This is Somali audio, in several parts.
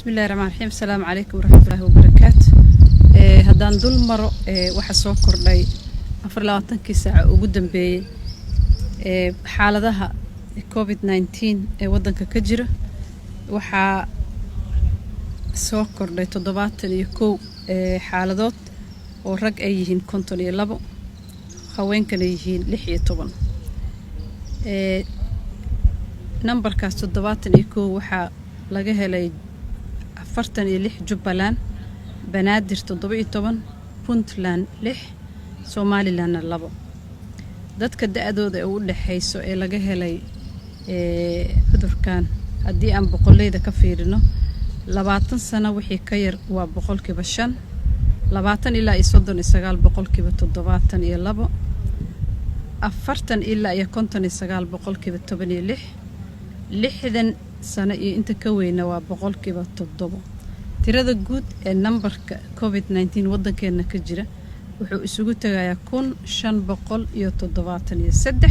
بسم الله الرحمن الرحيم. السلام عليكم ورحمة الله وبركاته. هدان دول مرة waxa soo kordhay 24 saac ugu dambeeyay xaaladaha COVID-19 ee wadanka ka jira waxa soo kordhay 71 xaaladood oo rag ay yihiin 52 haweenkana yihiin 16 numberkaas 71 waxa laga helay 46 Jubbaland Banaadir 17 Puntland 6 Somaliland 2 dadka da'dooda u dhaxayso ee laga helay cudurkan hadii aan boqolleyda ka fiirino 20 sano wixii ka yar waa 5% 20 ilaa 39 72 40 ilaa 59 16 60 sano iyo inta ka weyna waa 7%. tirada guud ee numberka COVID-19 wadankeena ka jira wuxuu isugu tagayaa 1573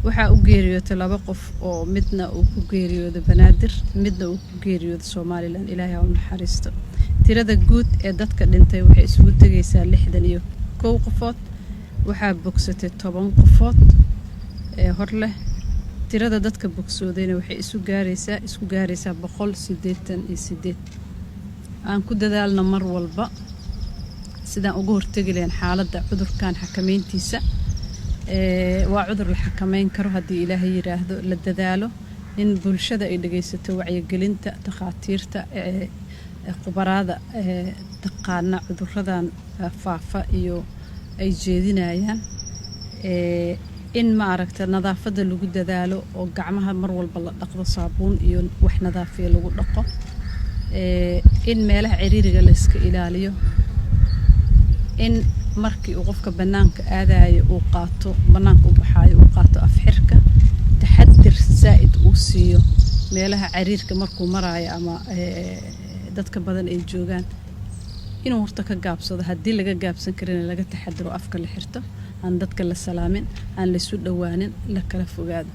waxa uu geeriyooday 2 qof oo midna uu ku geeriyooday Banaadir midna uu ku geeriyooday Somaliland Ilaahay ha u naxariisto. tirada guud ee dadka dhintay waxay isugu tagaysaa 61 qofood waxa bogsatay 10 qofood ee hor leh tirada dadka bogsoodayna waxay isku gaaraysaa 188 aan ku dadaalno mar walba sidaan ugu hortagi lahayn xaaladda cudurkan xakameyntiisa waa cudur la xakameyn karo hadii Ilaahay yiraahdo la dadaalo in bulshada ay dhageysato wacyigelinta takhaatiirta khubarada taqaana cuduradan faafa iyo ay jeedinayaan in ma aragta nadaafada lagu dadaalo oo gacmaha mar walba la dhaqdo saabuun iyo wax nadaafiye lagu dhaqo in meelaha ciriiriga la iska ilaaliyo in markii uu qofka banaanka aadayo uu qaato banaanka u baxayo uu qaato afxirka taxadir zaid uu siiyo meelaha ciriirka markuu maraayo ama dadka badan ay joogaan inuu horta ka gaabsado hadii laga gaabsan karin laga taxadiro afka la xirto aan dadka la salaamin aan la isu dhawaanin la kala fogaado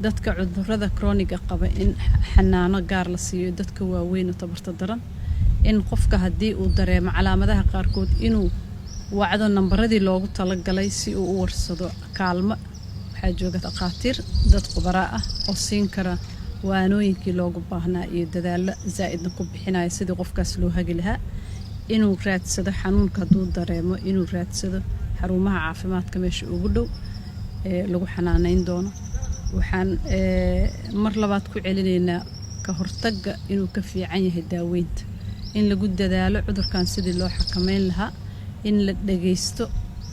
dadka cudurrada chronic qaba in xanaano gaar la siiyo dadka waaweyn oo tabarta daran in qofka hadii uu dareemo calaamadaha qaar kood inuu wacdo nambaradii loogu talagalay si uu u warsado kaalmo waxa jooga dhaqaatiir dad khubara ah oo siin kara waanooyinkii loogu baahnaa iyo dadaalo zaid ku bixinaya sidii qofkaas loo hagi lahaa inuu raadsado xanuunka haduu dareemo inuu raadsado xarumaha caafimaadka meesha ugu dhow lagu xanaaneyn doono waxaan mar labaad ku celinaynaa ka hortagga inuu ka fiican yahay daaweynta in lagu dadaalo cudurkan sidii loo xakameyn lahaa in la dhageysto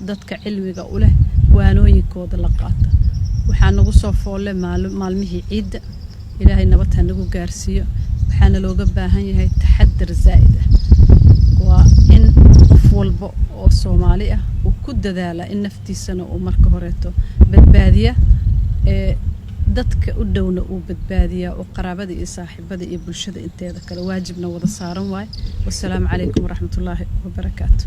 dadka cilmiga u leh waanooyinkooda la qaato waxaan nagu soo foolay maalmihii ciidda Ilaahay nabad ha nagu gaarsiiyo waxaana looga baahan yahay taxaddar zaid ah waa in qof walba oo Soomaali ah uu ku dadaala in naftiisana uu marka horeeto badbaadiya dadka u dhowna uu badbaadiya oo qaraabada iyo saaxiibada iyo bulshada inteeda kale waajibna wada saaran waay. Wassalaamu calaykum waraxmatullaahi wabarakaatuh.